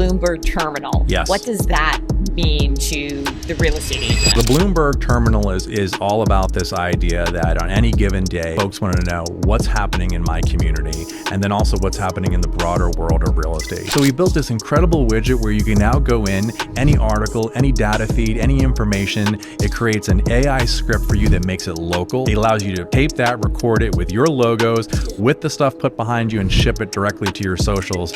Bloomberg Terminal. Yes. What does that mean to the real estate agent? The Bloomberg Terminal is all about this idea that on any given day, folks want to know what's happening in my community, and then also what's happening in the broader world of real estate. So we built this incredible widget where you can now go in, any article, any data feed, any information. It creates an AI script for you that makes it local. It allows you to tape that, record it with your logos, with the stuff put behind you, and ship it directly to your socials.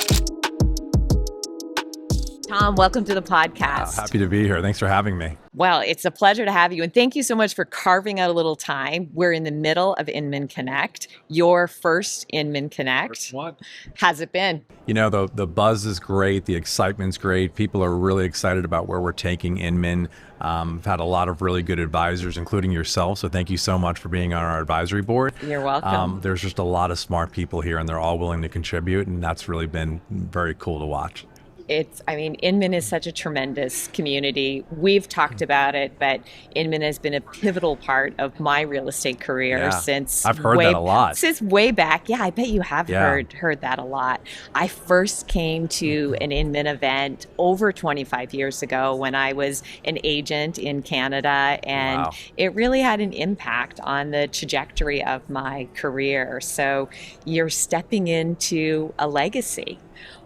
Tom, welcome to the podcast. Happy to be here. Thanks for having me. Well, it's a pleasure to have you. And thank you so much for carving out a little time. We're in the middle of Inman Connect, your first Inman Connect. First one. How's it been? You know, the buzz is great. The excitement's great. People are really excited about where we're taking Inman. I've had a lot of really good advisors, including yourself. So thank you so much for being on our advisory board. You're welcome. There's just a lot of smart people here, and they're all willing to contribute. And that's really been very cool to watch. Inman is such a tremendous community. We've talked about it, but Inman has been a pivotal part of my real estate career since I've heard that a lot. Since way back. Yeah, I bet you have heard that a lot. I first came to an Inman event over 25 years ago when I was an agent in Canada, and it really had an impact on the trajectory of my career. So you're stepping into a legacy.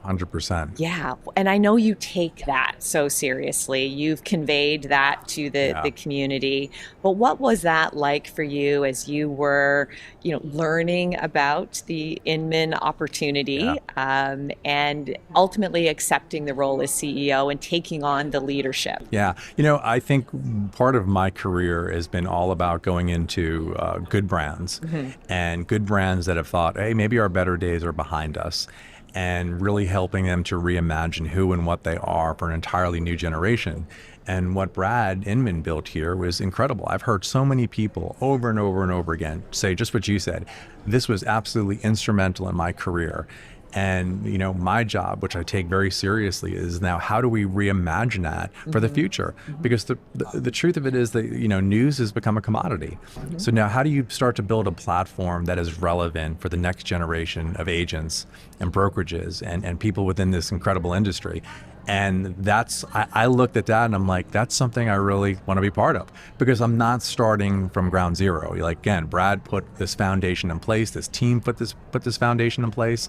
100%. Yeah. And I know you take that so seriously. You've conveyed that to the community. But what was that like for you as you were, learning about the Inman opportunity and ultimately accepting the role as CEO and taking on the leadership? Yeah. I think part of my career has been all about going into good brands and good brands that have thought, hey, maybe our better days are behind us, and really helping them to reimagine who and what they are for an entirely new generation. And what Brad Inman built here was incredible. I've heard so many people over and over and over again say just what you said. This was absolutely instrumental in my career. And, my job, which I take very seriously, is now how do we reimagine that for the future? Because the truth of it is that, news has become a commodity. So now how do you start to build a platform that is relevant for the next generation of agents and brokerages and people within this incredible industry? And I looked at that and I'm like, that's something I really want to be part of, because I'm not starting from ground zero. Again, Brad put this foundation in place, this team put this foundation in place.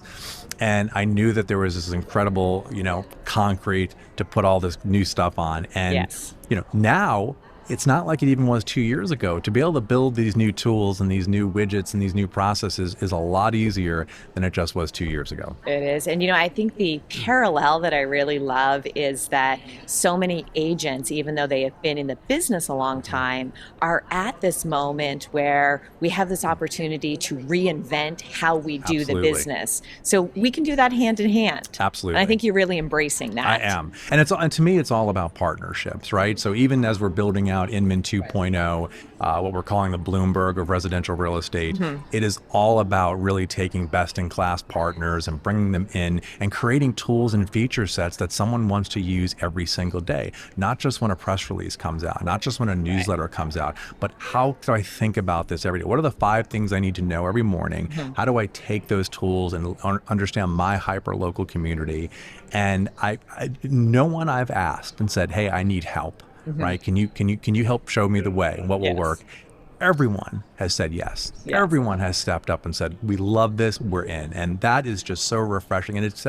And I knew that there was this incredible, concrete to put all this new stuff on. And, now it's not like it even was 2 years ago. To be able to build these new tools and these new widgets and these new processes is a lot easier than it just was 2 years ago. It is. And, I think the parallel that I really love is that so many agents, even though they have been in the business a long time, are at this moment where we have this opportunity to reinvent how we do the business. So we can do that hand in hand. Absolutely. And I think you're really embracing that. I am. And to me, it's all about partnerships, right? So even as we're building out Inman 2.0, what we're calling the Bloomberg of residential real estate, it is all about really taking best-in-class partners and bringing them in and creating tools and feature sets that someone wants to use every single day, not just when a press release comes out, not just when a newsletter comes out, but how do I think about this every day? What are the 5 things I need to know every morning? How do I take those tools and understand my hyper-local community? And no one I've asked and said, hey, I need help. Right? Can you help show me the way and what will work? Everyone has said yes. Everyone has stepped up and said, we love this, we're in. And that is just so refreshing. And it's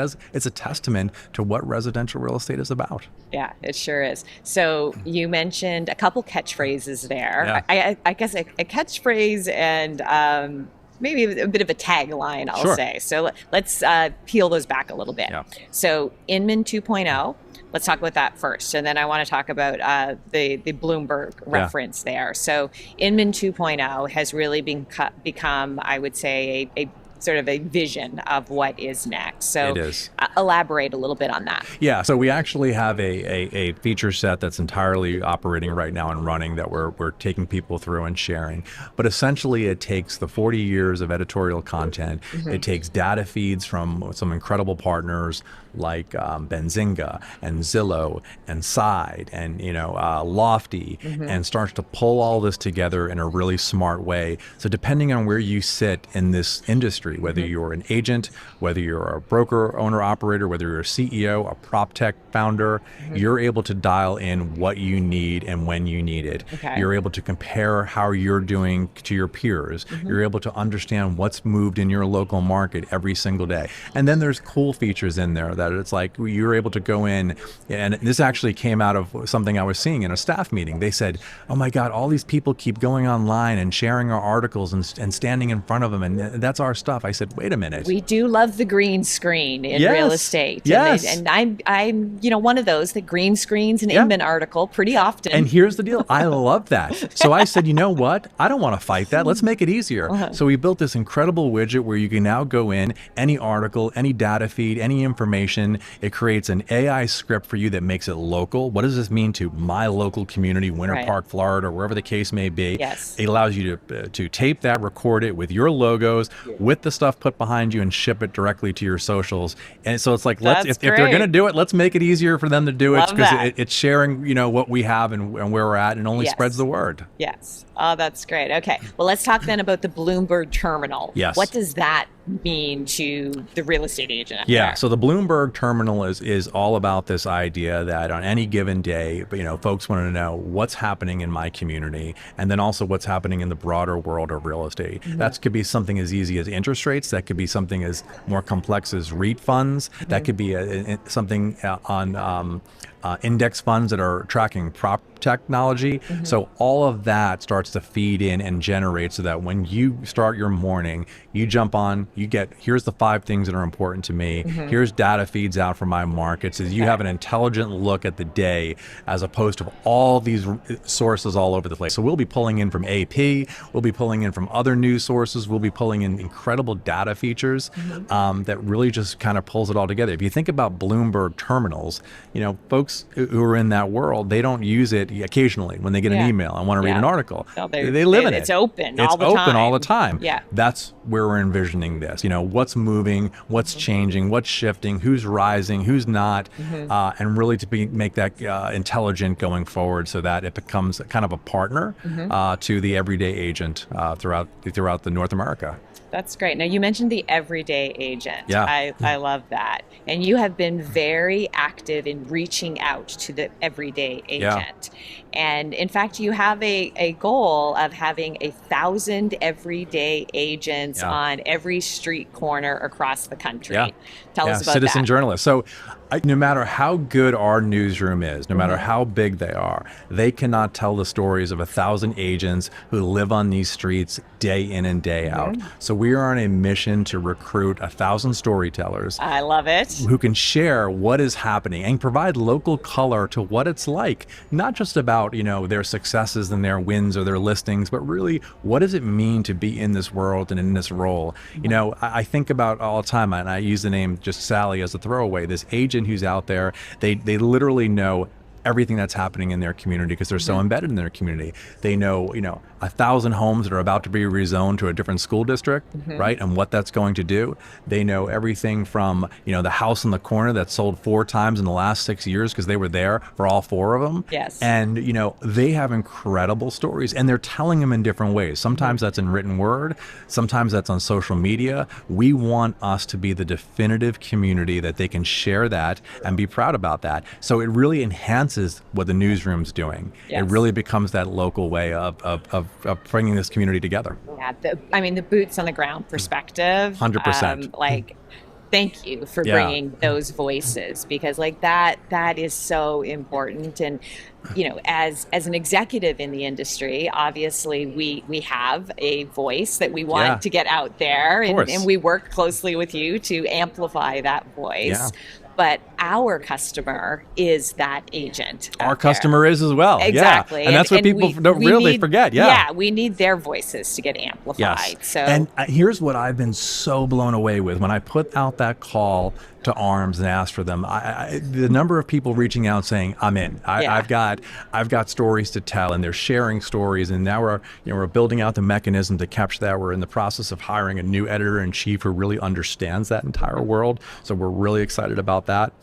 a testament to what residential real estate is about. Yeah, it sure is. So you mentioned a couple catchphrases there. I guess a catchphrase and maybe a bit of a tagline, I'll say. So let's peel those back a little bit. So Inman 2.0. Let's talk about that first. And then I want to talk about the Bloomberg reference there. So Inman 2.0 has really become, I would say, a sort of a vision of what is next. So it is. Elaborate a little bit on that. Yeah, so we actually have a feature set that's entirely operating right now and running that we're taking people through and sharing. But essentially it takes the 40 years of editorial content. It takes data feeds from some incredible partners, like Benzinga and Zillow and Side and Lofty, and starts to pull all this together in a really smart way. So depending on where you sit in this industry, whether you're an agent, whether you're a broker, owner, operator, whether you're a CEO, a prop tech founder, you're able to dial in what you need and when you need it. Okay. You're able to compare how you're doing to your peers. You're able to understand what's moved in your local market every single day. And then there's cool features in there that it's like you're able to go in, and this actually came out of something I was seeing in a staff meeting. They said, oh my God, all these people keep going online and sharing our articles and standing in front of them, and that's our stuff. I said, wait a minute. We do love the green screen in real estate. Yes. And I'm one of those that green screens an Inman article pretty often. And here's the deal. I love that. So I said, you know what? I don't want to fight that. Let's make it easier. So we built this incredible widget where you can now go in, any article, any data feed, any information. It creates an AI script for you that makes it local. What does this mean to my local community, Winter Park, Florida, or wherever the case may be? Yes. It allows you to tape that, record it with your logos, with the stuff put behind you, and ship it directly to your socials. And so it's like, if they're going to do it, let's make it easier for them to do it, because it's sharing, what we have and where we're at, and only spreads the word. Yes. Oh, that's great. Okay. Well, let's talk then about the Bloomberg Terminal. Yes. What does that mean to the real estate agent out there? So the Bloomberg Terminal is all about this idea that on any given day, folks want to know what's happening in my community, and then also what's happening in the broader world of real estate. That could be something as easy as interest rates. That could be something as more complex as REIT funds. That could be something on index funds that are tracking prop technology. So all of that starts to feed in and generate, so that when you start your morning, you jump on, you get, here's the 5 things that are important to me. Here's data feeds out from my markets. So you have an intelligent look at the day, as opposed to all these sources all over the place. So we'll be pulling in from AP, we'll be pulling in from other news sources, we'll be pulling in incredible data features that really just kind of pulls it all together. If you think about Bloomberg terminals, folks who are in that world, they don't use it occasionally when they get an email and want to read an article. No, they live in it. It's open all the time. Yeah. That's where we're envisioning this. What's moving, what's changing, what's shifting, who's rising, who's not, and really to make that intelligent going forward, so that it becomes kind of a partner to the everyday agent throughout the North America. That's great. Now, you mentioned the everyday agent. Yeah. I love that. And you have been very active in reaching out to the everyday agent. And in fact, you have a goal of having 1,000 everyday agents on every street corner across the country. Tell us about citizen that. journalists. So no matter how good our newsroom is, no matter how big they are, they cannot tell the stories of 1,000 agents who live on these streets day in and day out. So we are on a mission to recruit 1,000 storytellers. I love it. Who can share what is happening and provide local color to what it's like, not just about, their successes and their wins or their listings, but really, what does it mean to be in this world and in this role? I think about all the time, and I use the name just Sally as a throwaway, this agent who's out there, they literally know everything that's happening in their community because they're so embedded in their community. They know, 1,000 homes that are about to be rezoned to a different school district, right? And what that's going to do. They know everything from, the house in the corner that sold 4 times in the last 6 years because they were there for all 4 of them. Yes. And, they have incredible stories, and they're telling them in different ways. Sometimes that's in written word. Sometimes that's on social media. We want us to be the definitive community that they can share that and be proud about that. So it really enhances what the newsroom's doing. Yes. It really becomes that local way of bringing this community together. Yeah, the boots on the ground perspective. 100%. Thank you for bringing those voices, because that is so important. And as an executive in the industry, obviously we have a voice that we want to get out there, and we work closely with you to amplify that voice. Yeah. But our customer is that agent. Our customer is as well. Exactly. Yeah. And that's what people don't really forget. Yeah, we need their voices to get amplified. Yes. And here's what I've been so blown away with. When I put out that call to arms and asked for them. The number of people reaching out saying, "I'm in. I've got stories to tell," and they're sharing stories. And now we're building out the mechanism to capture that. We're in the process of hiring a new editor-in-chief who really understands that entire world. So we're really excited about that.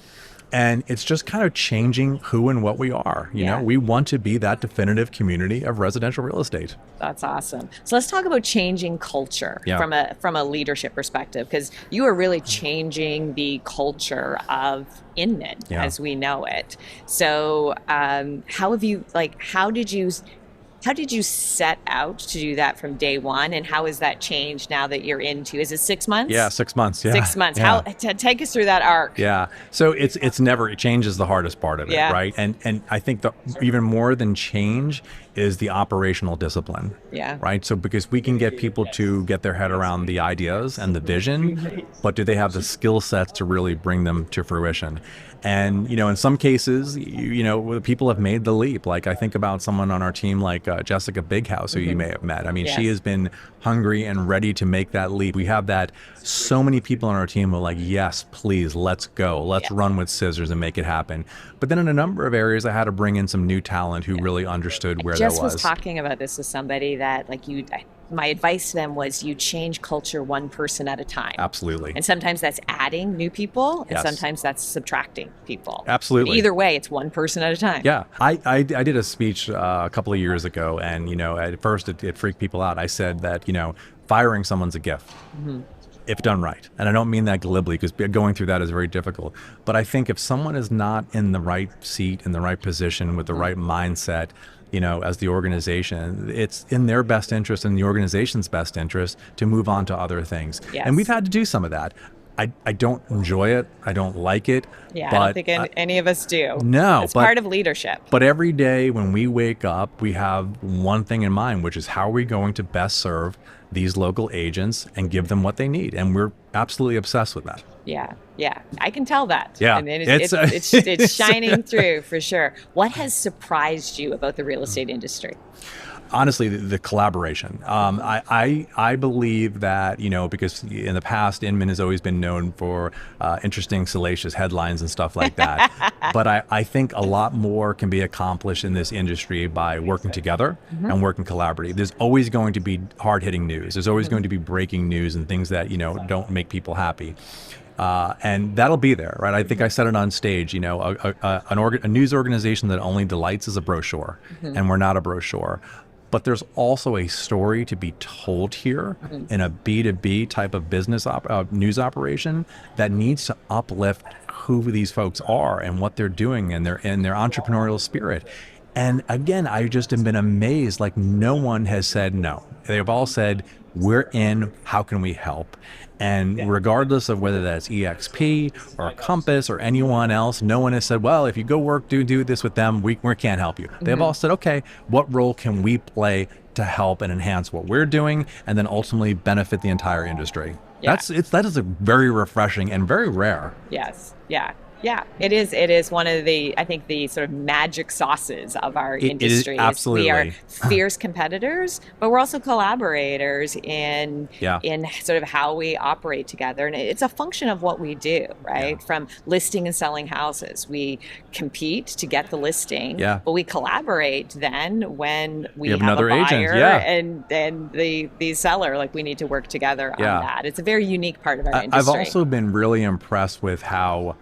And it's just kind of changing who and what we are. You know, we want to be that definitive community of residential real estate. That's awesome. So let's talk about changing culture from a leadership perspective, because you are really changing the culture of Inman as we know it. So how did you set out to do that from day one, and how has that changed now that you're into? Is it 6 months? Yeah, 6 months. Yeah. 6 months. Yeah. Take us through that arc. Yeah. So change is the hardest part of it, right? And I think even more than change is the operational discipline. Yeah. Right. So because we can get people to get their head around the ideas and the vision, but do they have the skill sets to really bring them to fruition? And, in some cases, people have made the leap. Like I think about someone on our team like Jessica Bighouse, who you may have met. I mean, she has been hungry and ready to make that leap. We have that. So many people on our team are like, yes, please, let's go. Let's run with scissors and make it happen. But then in a number of areas, I had to bring in some new talent who really understood where that was. I just was talking about this with somebody that my advice to them was you change culture one person at a time. Absolutely. And sometimes that's adding new people, and sometimes that's subtracting people. Absolutely. But either way, it's one person at a time. Yeah. I did a speech a couple of years ago, and, at first it freaked people out. I said that, firing someone's a gift. If done right. And I don't mean that glibly, because going through that is very difficult. But I think if someone is not in the right seat, in the right position, with the right mindset, as the organization, it's in their best interest and the organization's best interest to move on to other things. Yes. And we've had to do some of that. I don't enjoy it. I don't like it. Yeah, but I don't think any of us do. No. It's part of leadership. But every day when we wake up, we have one thing in mind, which is how are we going to best serve these local agents and give them what they need? And we're absolutely obsessed with that. Yeah. I can tell that. Yeah. I mean, it's shining through for sure. What has surprised you about the real estate industry? Honestly, the collaboration. I believe that, because in the past, Inman has always been known for interesting, salacious headlines and stuff like that. But I think a lot more can be accomplished in this industry by working together and working collaboratively. There's always going to be hard-hitting news. There's always going to be breaking news and things that, don't make people happy. And that'll be there, right? I think I said it on stage, a news organization that only delights is a brochure, and we're not a brochure. But there's also a story to be told here in a B2B type of business news operation that needs to uplift who these folks are and what they're doing and their entrepreneurial spirit. And again, I just have been amazed, like no one has said no. They've all said, we're in, how can we help? And regardless of whether that's EXP or Compass or anyone else, no one has said, well, if you go do this with them, we can't help you. They've all said, okay, what role can we play to help and enhance what we're doing and then ultimately benefit the entire industry? Yeah. That is a very refreshing and very rare. Yes. Yeah, it is. It is one of the sort of magic sauces of our industry. It is, absolutely. We are fierce competitors, but we're also collaborators in sort of how we operate together. And it's a function of what we do, right? Yeah. From listing and selling houses, we compete to get the listing, but we collaborate then when we have another a buyer agent, and the seller. Like we need to work together on that. It's a very unique part of our industry. I've also been really impressed with how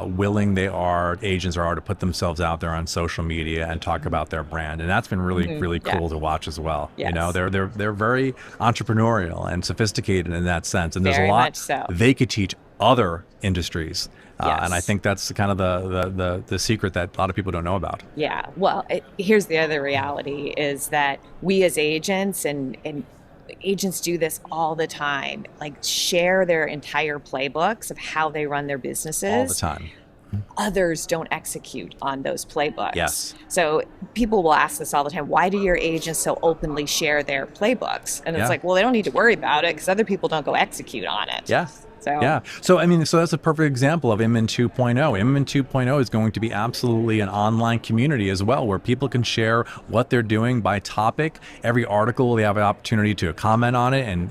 willing agents are to put themselves out there on social media and talk about their brand, and that's been really cool to watch as well. Yes. They're very entrepreneurial and sophisticated in that sense, and there's very a lot they could teach other industries. And I think that's kind of the secret that a lot of people don't know about. Yeah. Well, here's the other reality is that we as agents and agents do this all the time, like share their entire playbooks of how they run their businesses. All the time. Others don't execute on those playbooks. Yes. So people will ask this all the time, why do your agents so openly share their playbooks? And it's like, well, they don't need to worry about it because other people don't go execute on it. Yeah. Yeah. So, I mean, so that's a perfect example of Inman 2.0. Inman 2.0 is going to be absolutely an online community as well, where people can share what they're doing by topic. Every article, they have an opportunity to comment on it and,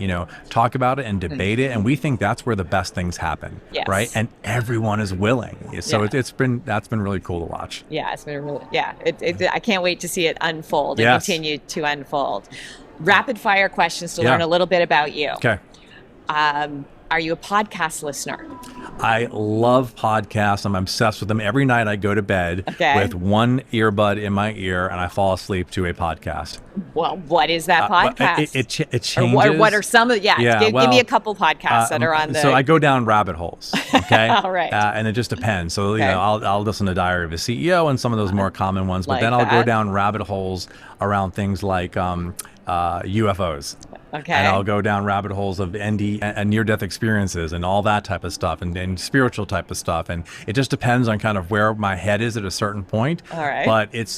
talk about it and debate it. And we think that's where the best things happen, right? And everyone is willing. So that's been really cool to watch. Yeah, it's been really, I can't wait to see it unfold and continue to unfold. Rapid fire questions to learn a little bit about you. Okay. Are you a podcast listener? I love podcasts. I'm obsessed with them. Every night I go to bed with one earbud in my ear and I fall asleep to a podcast. Well, what is that podcast? It changes. Or what are some of, give me a couple podcasts that are on the... So I go down rabbit holes, okay? All right. And it just depends. So, I'll listen to Diary of a CEO and some of those more common ones, but then I'll go down rabbit holes around things like UFOs. Okay. And I'll go down rabbit holes of near-death experiences and all that type of stuff and spiritual type of stuff. And it just depends on kind of where my head is at a certain point. All right. But it's,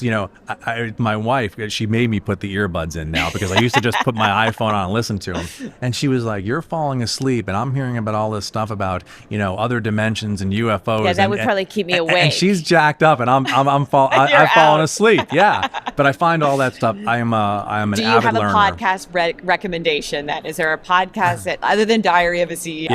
my wife, she made me put the earbuds in now because I used to just put my iPhone on and listen to them. And she was like, you're falling asleep and I'm hearing about all this stuff about, other dimensions and UFOs. Yeah, that would probably keep me awake. And she's jacked up and I've fallen asleep. Yeah. But I find all that stuff. I'm an avid learner. Do you have a podcast recommendation then? Is there a podcast that, other than Diary of a CEO?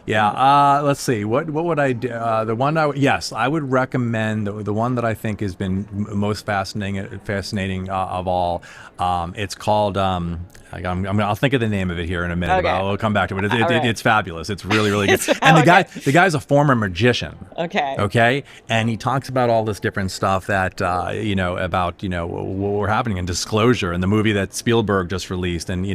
Yeah. Let's see. What would I do? The one I would recommend the one that I think has been most fascinating of all. It's called. I'll think of the name of it here in a minute. But I'll come back to it. It's fabulous. It's really, really good. And the guy's a former magician. Okay. And he talks about all this different stuff that about what we're happening in disclosure and the movie that Spielberg just released and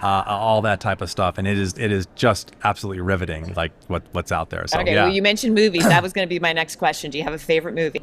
all that type of stuff. And it is just absolutely riveting, like what's out there. So well, you mentioned movies. That was going to be my next question. Do you have a favorite movie?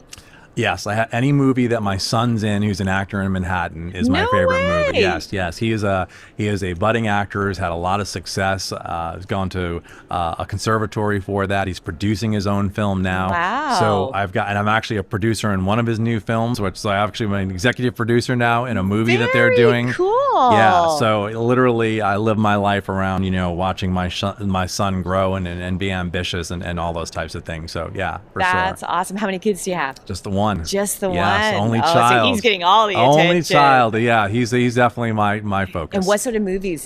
Yes, I have any movie that my son's in, who's an actor in Manhattan, is my favorite movie. Yes, he is a budding actor. Has had a lot of success. Has gone to a conservatory for that. He's producing his own film now. Wow. So I'm actually a producer in one of his new films, which I actually am an executive producer now in a movie that they're doing. Cool. Yeah. So literally, I live my life around watching my son grow and be ambitious and all those types of things. So yeah, for sure. That's awesome. How many kids do you have? Just the one. Just the yes, one. Only child. So he's getting all the attention. Only child. Yeah, he's definitely my focus. And what sort of movies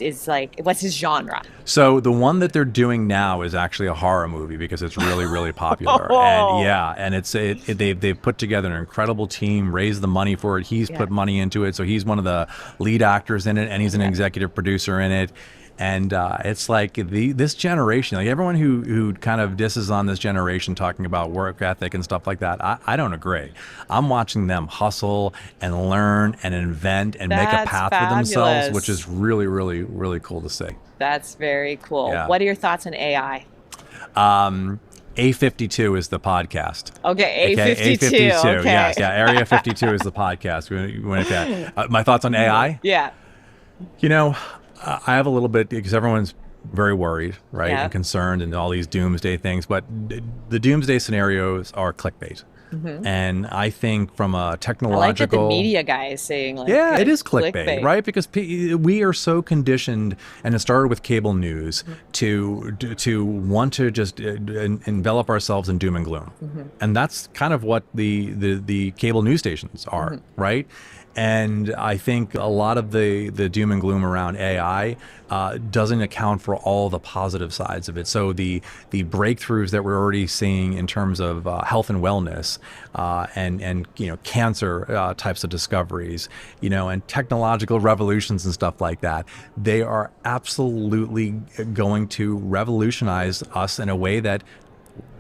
what's his genre? So the one that they're doing now is actually a horror movie because it's really, really popular. And they've put together an incredible team, raised the money for it. He's put money into it. So he's one of the lead actors in it and he's an executive producer in it. And it's like this generation, like everyone who kind of disses on this generation talking about work ethic and stuff like that, I don't agree. I'm watching them hustle and learn and invent and make a path for themselves, which is really, really, really cool to see. That's very cool. Yeah. What are your thoughts on AI? A52 is the podcast. Okay, A52. A52, okay. Yes. Yeah, Area 52 is the podcast. My thoughts on AI? Yeah. I have a little bit because everyone's very worried, right, and concerned and all these doomsday things. But the doomsday scenarios are clickbait. Mm-hmm. And I think from a technological... I like that the media guy is saying it is clickbait, right? Because we are so conditioned, and it started with cable news, to want to just envelop ourselves in doom and gloom. Mm-hmm. And that's kind of what the cable news stations are, right? And I think a lot of the doom and gloom around AI doesn't account for all the positive sides of it. So the breakthroughs that we're already seeing in terms of health and wellness and cancer types of discoveries, and technological revolutions and stuff like that, they are absolutely going to revolutionize us in a way that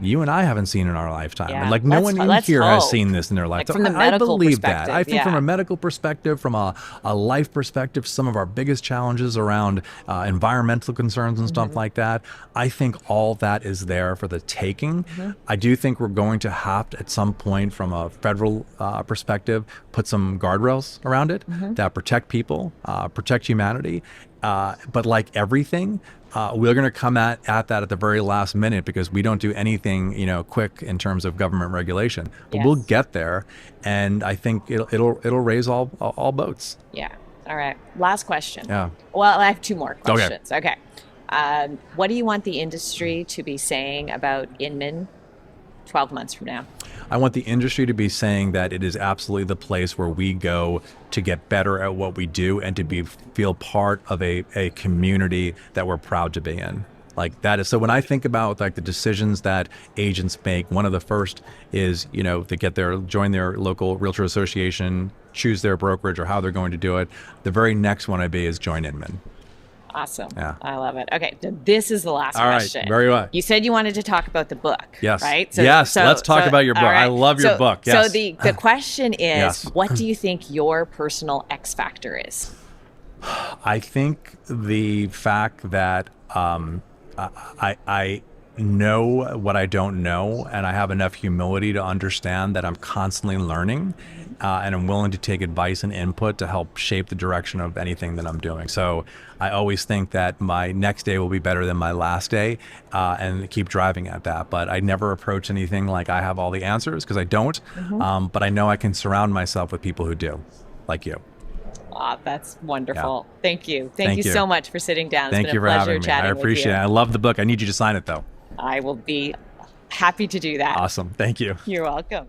you and I haven't seen in our lifetime. Yeah. Like no one in here has seen this in their lifetime. From the medical I believe perspective, that. I think from a medical perspective, from a life perspective, some of our biggest challenges around environmental concerns and stuff like that, I think all that is there for the taking. I do think we're going to have to, at some point, from a federal perspective, put some guardrails around it that protect people, protect humanity. But like everything, we're going to come at that at the very last minute because we don't do anything, quick in terms of government regulation. But we'll get there, and I think it'll raise all boats. Yeah. All right. Last question. Yeah. Well, I have two more questions. Okay. What do you want the industry to be saying about Inman 12 months from now? I want the industry to be saying that it is absolutely the place where we go to get better at what we do and to feel part of a community that we're proud to be in. Like that is, so when I think about like the decisions that agents make, one of the first is, to join their local realtor association, choose their brokerage or how they're going to do it. The very next one I'd be is join Inman. Awesome. Yeah. I love it. Okay, this is the last question. All right, very well. You said you wanted to talk about the book. Yes. Right? Let's talk about your book. Right. I love your book. Yes. So the question is, what do you think your personal X factor is? I think the fact that I know what I don't know, and I have enough humility to understand that I'm constantly learning, and I'm willing to take advice and input to help shape the direction of anything that I'm doing. So I always think that my next day will be better than my last day, and keep driving at that. But I never approach anything like I have all the answers, because I don't. But I know I can surround myself with people who do, like you. That's wonderful. Yeah. Thank you. Thank you so much for sitting down. Thank you for having me. I appreciate it. I love the book. I need you to sign it, though. I will be happy to do that. Awesome. Thank you. You're welcome.